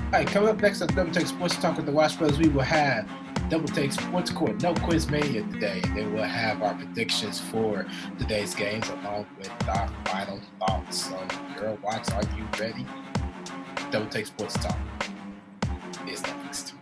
All right, coming up next on Double Take Sports Talk with the Watch Brothers, we will have Double Take Sports Court, no quiz mania today. Then we'll have our predictions for today's games along with our final thoughts. So, girl, Watch, are you ready? Double Take Sports Talk is next.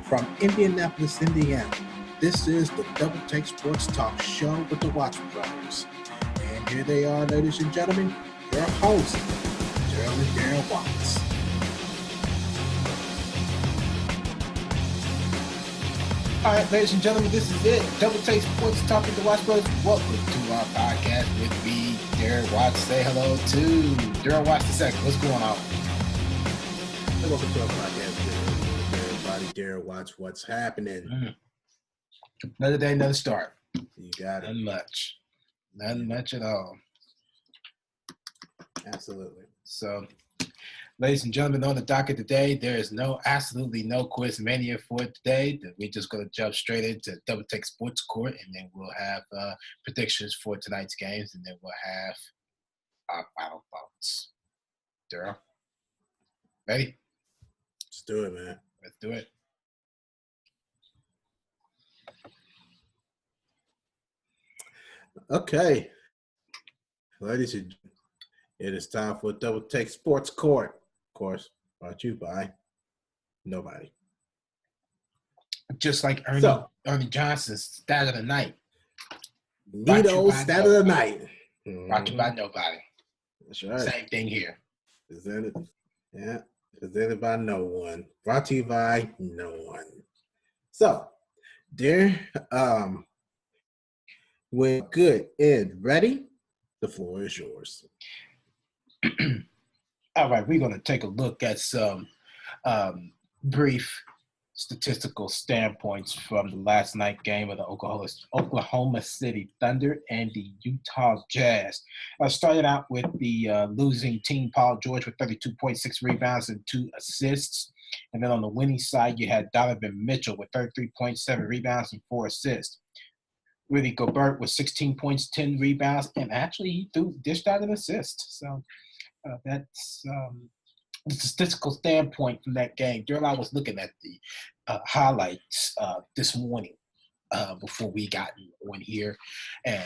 From Indianapolis, Indiana, this is the Double Take Sports Talk show with the Watch Brothers. And here they are, ladies and gentlemen, your hosts, Gerald and Darren Watts. All right, ladies and gentlemen, this is it. Double Take Sports Talk with the Watch Brothers. Welcome to our podcast with me, Darren Watts. Say hello to Darren Watts II. What's going on? Welcome to our podcast, everybody. Darren Watts, what's happening? Another day, another start. You got it. Nothing much. Nothing much at all. Absolutely. So, ladies and gentlemen, on the docket today, there is absolutely no quiz mania for today. We're just going to jump straight into Double Take Sports Court, and then we'll have predictions for tonight's games, and then we'll have our final thoughts. Daryl, ready? Let's do it, man. Let's do it. Okay. Ladies and gentlemen, it is time for Double Take Sports Court. Of course, brought to you by nobody. Just like Ernie Johnson's Stat of the Night. Nito's Stat of the Night. Brought to you by nobody. That's right. Same thing here. Presented by no one. Brought to you by no one. So, dear, when good and ready, the floor is yours. All right, we're going to take a look at some brief statistical standpoints from the last night game of the Oklahoma City Thunder and the Utah Jazz. I started out with the losing team, Paul George, with 32.6 rebounds and 2 assists. And then on the winning side, you had Donovan Mitchell with 33.7 rebounds and 4 assists. Rudy Gobert with 16 points, 10 rebounds, and actually he dished out an assist. So that's the statistical standpoint from that game. Daryl, I was looking at the highlights this morning before we got on here, and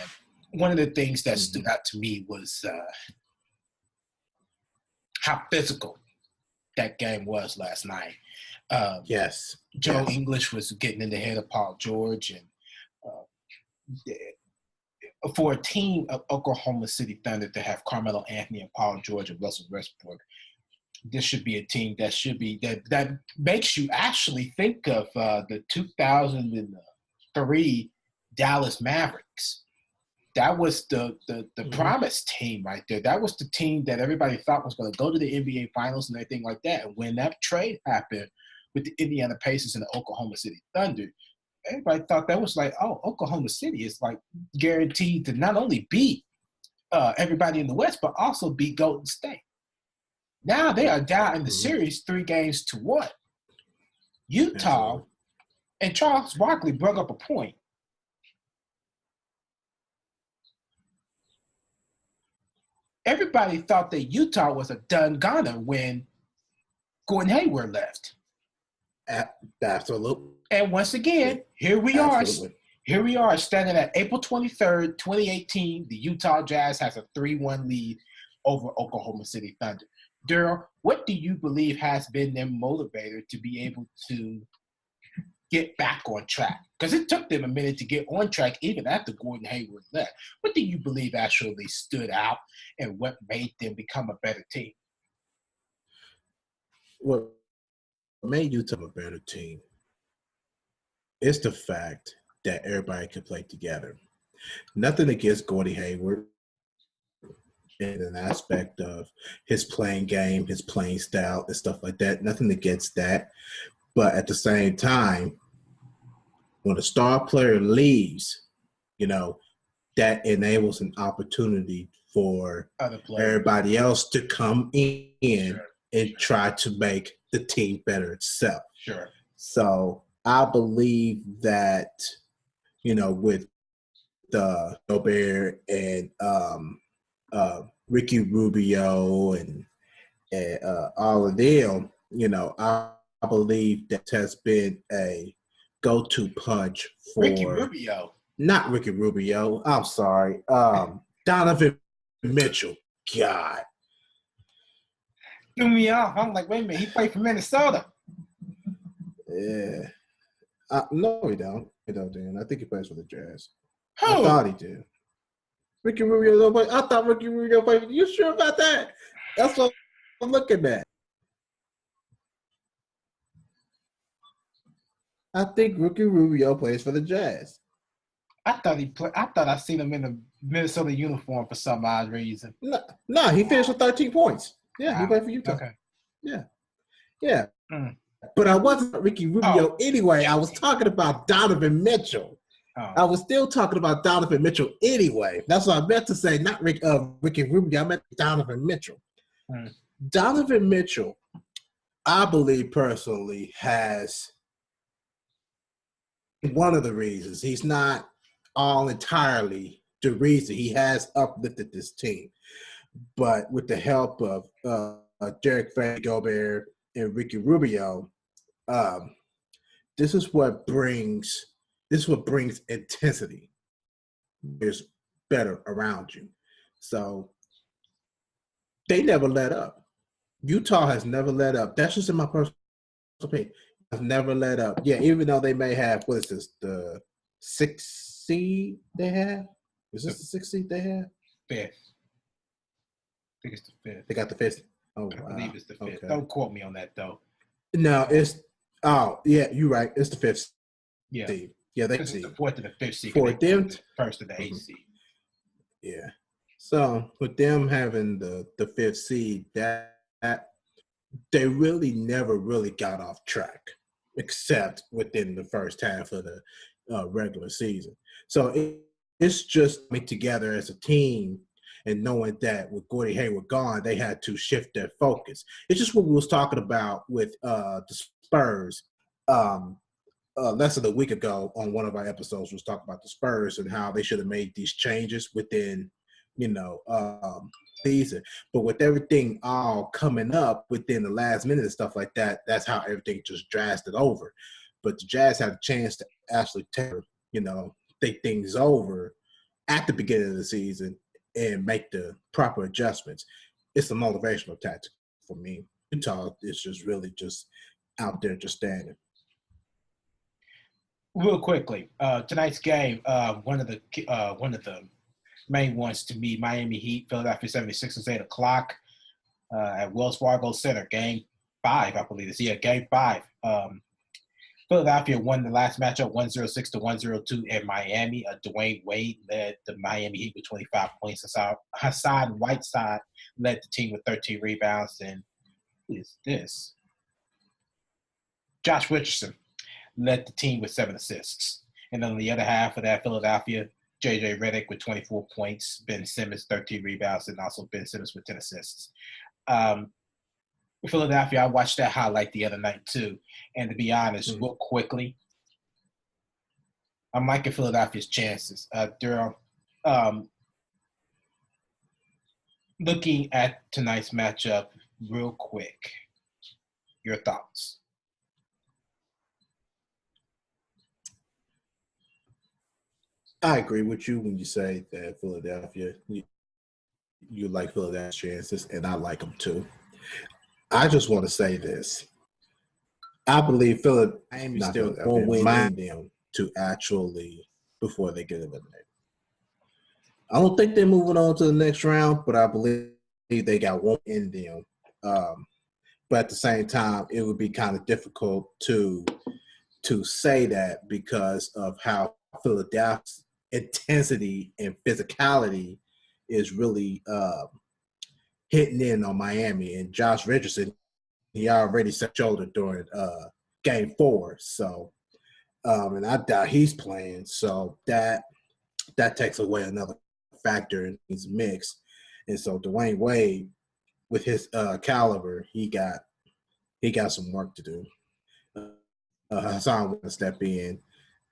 one of the things that stood out to me was how physical that game was last night. Yes. Joe English was getting in the head of Paul George, and for a team of Oklahoma City Thunder to have Carmelo Anthony and Paul George and Russell Westbrook, this should be a team that makes you actually think of the 2003 Dallas Mavericks. That was the promise team right there. That was the team that everybody thought was going to go to the NBA Finals and everything like that. And when that trade happened with the Indiana Pacers and the Oklahoma City Thunder, everybody thought that was like, oh, Oklahoma City is like guaranteed to not only beat everybody in the West, but also beat Golden State. Now they are down in the series 3-1. Utah, and Charles Barkley brought up a point. Everybody thought that Utah was a done goner when Gordon Hayward left. Absolutely. And once again, here we are standing at April 23rd, 2018. The Utah Jazz has a 3-1 lead over Oklahoma City Thunder. Daryl, what do you believe has been their motivator to be able to get back on track? Because it took them a minute to get on track even after Gordon Hayward left. What do you believe actually stood out and what made them become a better team? What made Utah a better team is the fact that everybody could play together. Nothing against Gordie Hayward in an aspect of his playing game, his playing style, and stuff like that. Nothing against that. But at the same time, when a star player leaves, that enables an opportunity for everybody else to come in and try to make the team better itself. Sure. So I believe that, with Gobert and Ricky Rubio and all of them, I believe that has been a go-to punch for Ricky Rubio. Not Ricky Rubio. I'm sorry. Donovan Mitchell. God. Threw me off. I'm like, wait a minute. He played for Minnesota. Yeah. No, he don't. He don't, Dan. I think he plays for the Jazz. Who? I thought he did. Ricky Rubio don't play. I thought Ricky Rubio played. You sure about that? That's what I'm looking at. I think Ricky Rubio plays for the Jazz. I thought I seen him in a Minnesota uniform for some odd reason. No, he finished with 13 points. Yeah, wow. He played for Utah. Okay. Yeah. But I wasn't Ricky Rubio anyway. I was talking about Donovan Mitchell. I was still talking about Donovan Mitchell anyway. That's what I meant to say, not Ricky Rubio. I meant Donovan Mitchell. Donovan Mitchell, I believe personally, has one of the reasons. He's not all entirely the reason. He has uplifted this team. But with the help of Derek Van Gobert and Ricky Rubio, this is what brings intensity. There's better around you. So they never let up. Utah has never let up. That's just in my personal opinion. Has never let up. Yeah, even though they may have, what is this, the 6th seed they have? Is this the 6th seed they have? 5th. I think it's the 5th. They got the 5th. Oh, I believe it's the 5th. Okay. Don't quote me on that, though. No, yeah, you're right. It's the 5th seed. Yeah, they see. The 4th to the 5th seed. For them, first to the 8th seed. Yeah. So with them having the 5th seed, that they really never really got off track, except within the first half of the regular season. So it's just coming together as a team and knowing that with Gordie Hayward gone, they had to shift their focus. It's just what we was talking about with the Spurs. Less than a week ago on one of our episodes was talking about the Spurs and how they should have made these changes within, season. But with everything all coming up within the last minute and stuff like that, that's how everything just drasted over. But the Jazz had a chance to actually think things over at the beginning of the season and make the proper adjustments. It's a motivational tactic for me. Utah is just really just out there just standing. Real quickly, tonight's game, one of the main ones to me, Miami Heat, Philadelphia 76ers, 8 o'clock at Wells Fargo Center. Game 5, I believe it's. Yeah, Game 5. Philadelphia won the last matchup 106 to 102 in Miami. Dwayne Wade led the Miami Heat with 25 points. Hassan Whiteside led the team with 13 rebounds. And who is this? Josh Richardson led the team with 7 assists. And on the other half of that, Philadelphia, J.J. Redick with 24 points, Ben Simmons 13 rebounds, and also Ben Simmons with 10 assists. Philadelphia, I watched that highlight the other night too. And to be honest, real quickly, I'm liking Philadelphia's chances. Daryl, looking at tonight's matchup real quick, your thoughts? I agree with you when you say that Philadelphia, you like Philadelphia's chances, and I like them too. I just want to say this. I believe Miami still won't win them to actually before they get eliminated. I don't think they're moving on to the next round, but I believe they got one in them. But at the same time, it would be kind of difficult to say that because of how Philadelphia's intensity and physicality is really hitting in on Miami. And Josh Richardson, he already set shoulder during Game 4. So, and I doubt he's playing. So that takes away another factor in his mix. And so Dwayne Wade, with his caliber, he got some work to do. Hassan want to step in.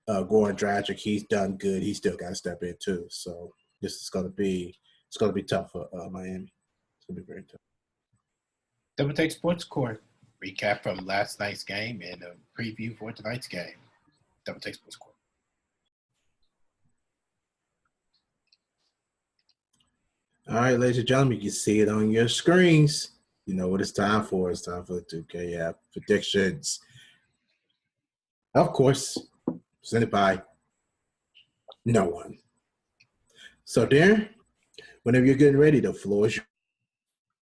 Goran Dragic, he's done good. He still got to step in too. So this is going to be tough for Miami. It's going to be very tough. Double Take Sports Court recap from last night's game and a preview for tonight's game. Double Take Sports Court. All right, ladies and gentlemen, you can see it on your screens. You know what it's time for. It's time for the 2K app predictions. Of course, presented by no one. So, Darren, whenever you're getting ready, the floor is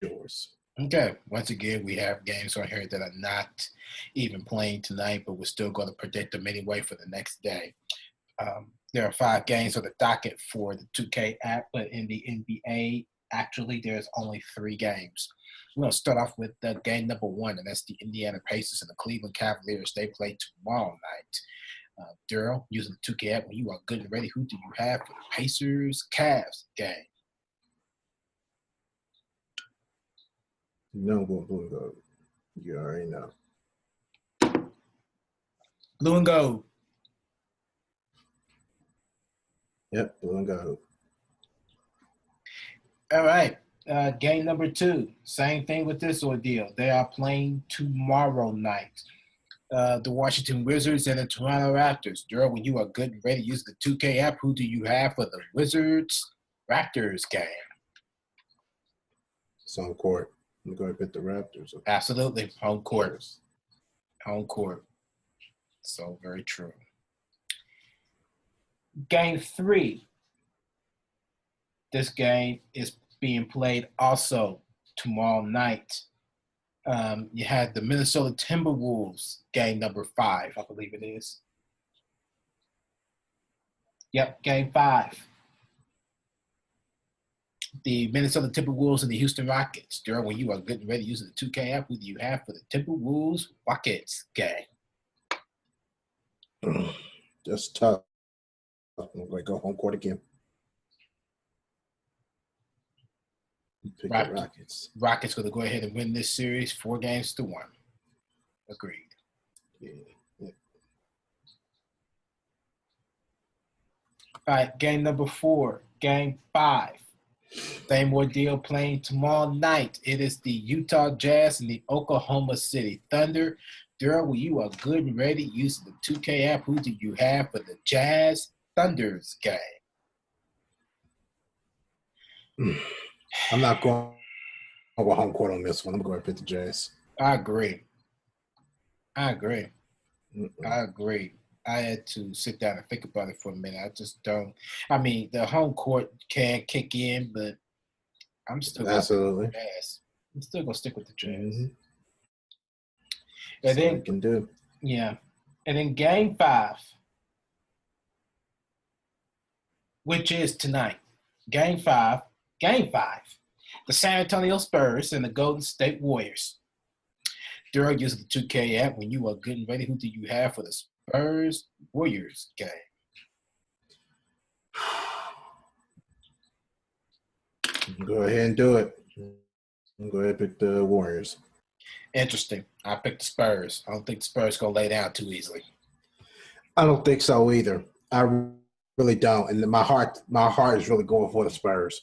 yours. Okay. Once again, we have games on here that are not even playing tonight, but we're still going to predict them anyway for the next day. There are 5 games on the docket for the 2K app, but in the NBA, actually, there's only 3 games. We're going to start off with game number 1, and that's the Indiana Pacers and the Cleveland Cavaliers. They play tomorrow night. Daryl, using the 2K app, when you are good and ready, who do you have for the Pacers-Cavs game? No, blue and gold. You already know. Blue and gold. Yep, blue and gold. All right. Game number 2. Same thing with this ordeal. They are playing tomorrow night. The Washington Wizards and the Toronto Raptors. Daryl, when you are good and ready, use the 2K app. Who do you have for the Wizards-Raptors game? It's on court. I'm going to pick the Raptors. Absolutely. Home court. Home court. So very true. Game 3. This game is being played also tomorrow night. You had the Minnesota Timberwolves game number 5, I believe it is. Yep, game 5. The Minnesota Timberwolves and the Houston Rockets. Daryl, when you are good and ready using the 2K app, who do you have for the Timberwolves Rockets game? Just tough. I'm going to go home court again. Pick the Rockets. Rockets going to go ahead and win this series 4-1. Agreed. Yeah. All right, game number 4, game 5. Same ordeal playing tomorrow night. It is the Utah Jazz and the Oklahoma City Thunder. Daryl, when you are good and ready using the 2K app, who do you have for the Jazz Thunders game? I'm not going to go home court on this one. I'm going to pick the Jazz. I agree. I had to sit down and think about it for a minute. I just don't. I mean, the home court can kick in, but I'm still going to stick with the Jazz. I'm still going to stick with the Jazz. Mm-hmm. And then, you can do. Yeah. And then game 5, which is tonight. Game 5. The San Antonio Spurs and the Golden State Warriors. Daryl, using the 2K app, when you are good and ready, who do you have for the Spurs Warriors game? Go ahead and do it. Go ahead and pick the Warriors. Interesting. I picked the Spurs. I don't think the Spurs going to lay down too easily. I don't think so either. I really don't. And my heart is really going for the Spurs.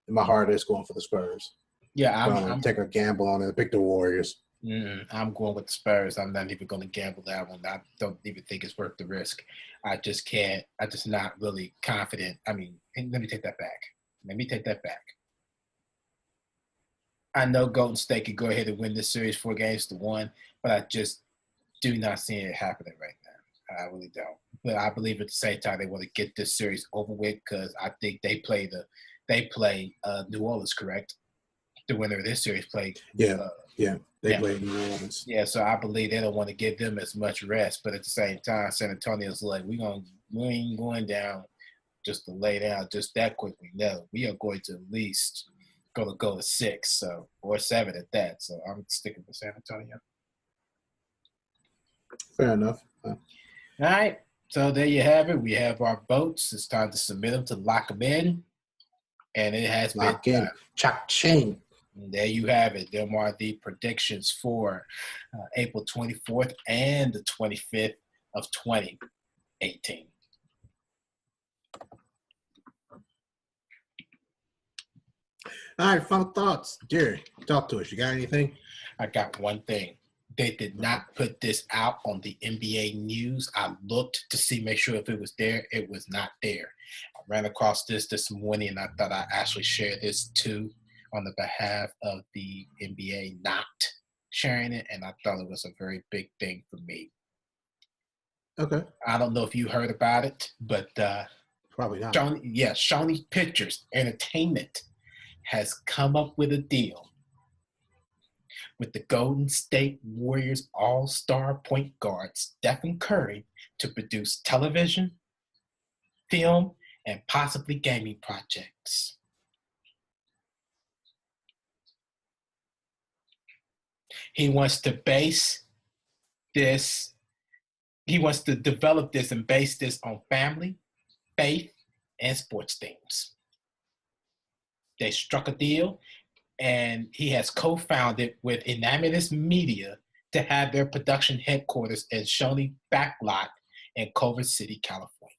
And my heart is going for the Spurs. Yeah, I'm take a gamble on it. Pick the Warriors. I'm going with the Spurs. I'm not even going to gamble that one. I don't even think it's worth the risk. I just can't. I'm just not really confident. I mean, let me take that back. I know Golden State could go ahead and win this series 4-1, but I just do not see it happening right now. I really don't. But I believe at the same time they want to get this series over with because I think they play New Orleans, correct? The winner of this series played. They played New Orleans. Yeah, so I believe they don't want to give them as much rest, but at the same time, San Antonio's like, we're gonna We ain't going down just to lay down just that quickly. No, we are going to at least go to 6, or 7 at that. So I'm sticking with San Antonio. Fair enough. All right. So there you have it. We have our votes. It's time to submit them to lock them in. And it has Lock been in. Cha-ching. There you have it. Them are the predictions for April 24th and the 25th of 2018. All right, final thoughts. Jerry, talk to us. You got anything? I got one thing. They did not put this out on the NBA news. I looked to make sure if it was there. It was not there. I ran across this morning, and I thought I'd actually share this too on the behalf of the NBA not sharing it, and I thought it was a very big thing for me. Okay. I don't know if you heard about it, but probably not. Sony Pictures Entertainment has come up with a deal with the Golden State Warriors all-star point guard Stephen Curry to produce television, film, and possibly gaming projects. He wants to develop this and base this on family, faith, and sports themes. They struck a deal, and he has co-founded with Enaminous Media to have their production headquarters in Sony Backlot in Culver City, California.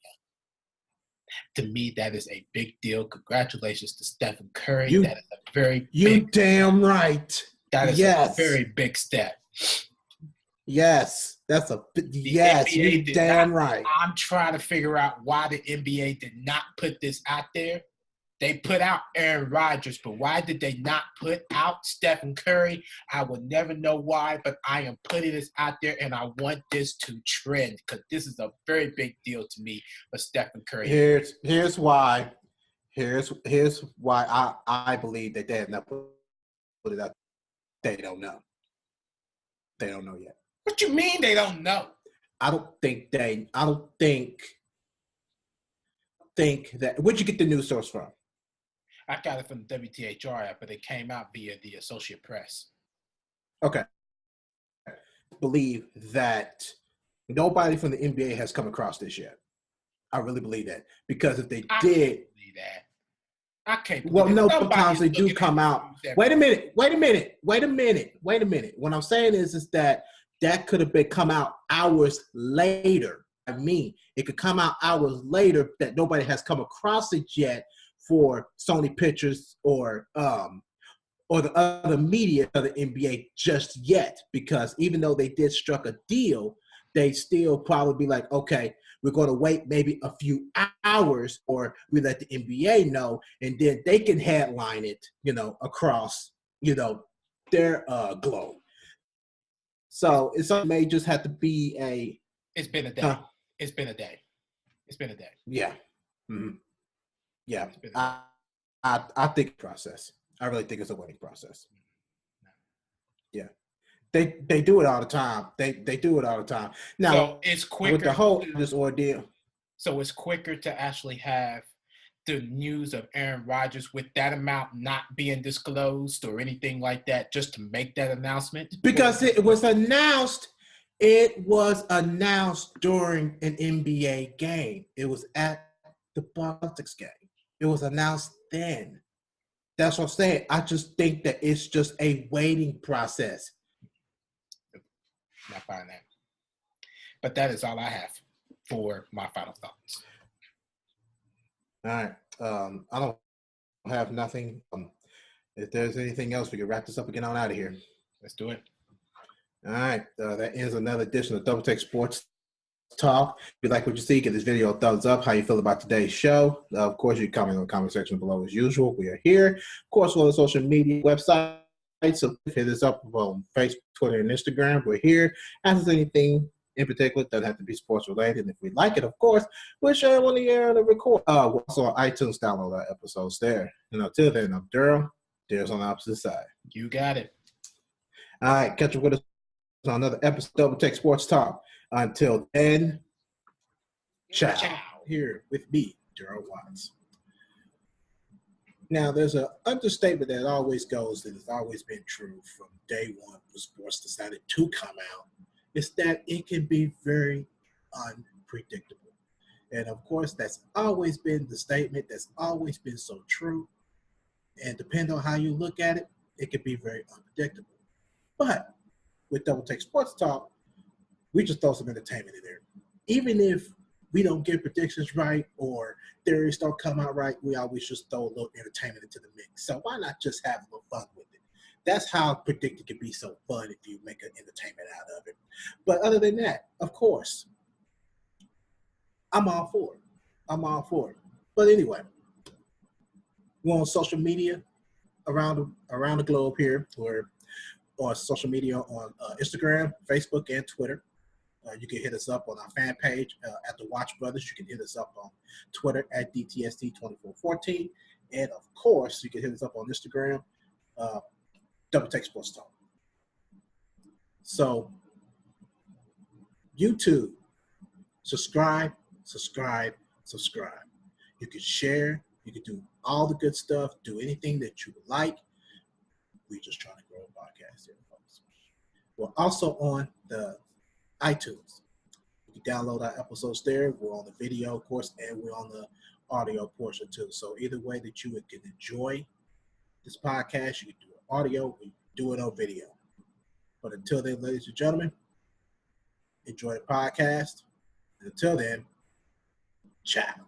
To me, that is a big deal. Congratulations to Stephen Curry. That is a very damn right. That is a very big step. Yes, that's you damn right. I'm trying to figure out why the NBA did not put this out there. They put out Aaron Rodgers, but why did they not put out Stephen Curry? I will never know why, but I am putting this out there, and I want this to trend because this is a very big deal to me for Stephen Curry. Here's why. Here's why I believe that they have not put it out. They don't know. They don't know yet. What you mean they don't know? I don't think that. Where'd you get the news source from? I got it from the WTHR app, but it came out via the Associated Press. Okay. I believe that nobody from the NBA has come across this yet. I really believe that. Because if they did. Can't believe that. I can't believe well, no, sometimes they do come out. Wait a minute. What I'm saying is that could have come out hours later. I mean, it could come out hours later that nobody has come across it yet for Sony Pictures or the other media of the NBA just yet. Because even though they did struck a deal, they still probably be like, okay, we're going to wait maybe a few hours, or we let the NBA know, and then they can headline it, across, their globe. So it may just have to be a. It's been a day. It's been a day. Yeah. Mm-hmm. Yeah. I think process. I really think it's a waiting process. Yeah. They do it all the time. They do it all the time. Now, so it's quicker with the whole this ordeal. So it's quicker to actually have the news of Aaron Rodgers with that amount not being disclosed or anything like that, just to make that announcement? Because it was announced. It was announced during an NBA game. It was at the Celtics game. It was announced then. That's what I'm saying. I just think that it's just a waiting process. Not buying that. But that is all I have for my final thoughts. All right. I don't have nothing. If there's anything else, we can wrap this up and get on out of here. Let's do it. All right. That ends another edition of Double Take Sports Talk. If you like what you see, give this video a thumbs up. How you feel about today's show? Of course, you can comment in the comment section below as usual. We are here. Of course, we're on the social media website. So hit us up on Facebook, Twitter, and Instagram. We're here. Ask us anything in particular. Doesn't have to be sports related. And if we like it, of course, we'll share it on the air and record. We're also on iTunes. Download our episodes there. And until then, I'm Daryl. Daryl's on the opposite side. You got it. All right. Catch up with us on another episode of Double Take Sports Talk. Until then, Ciao. Here with me, Gerald Watts. Now, there's an understatement that always goes, that has always been true from day one when sports decided to come out, is that it can be very unpredictable. And of course, that's always been the statement, that's always been so true. And depending on how you look at it, it can be very unpredictable. But with Double Take Sports Talk, we just throw some entertainment in there. Even if we don't get predictions right or theories don't come out right, we always just throw a little entertainment into the mix. So why not just have a little fun with it? That's how predicting can be so fun if you make an entertainment out of it. But other than that, of course, I'm all for it. I'm all for it. But anyway, we're on social media around the globe here. We're on social media on Instagram, Facebook, and Twitter. You can hit us up on our fan page at the Watch Brothers. You can hit us up on Twitter at DTST2414. And of course, you can hit us up on Instagram, Double Take Sports Talk. So, YouTube, subscribe. You can share. You can do all the good stuff. Do anything that you would like. We're just trying to grow a podcast here, folks. We're also on the iTunes. You can download our episodes there. We're on the video, of course, and we're on the audio portion too. So either way that you can enjoy this podcast, you can do it audio, we do it on video. But until then, ladies and gentlemen, enjoy the podcast. And until then, ciao.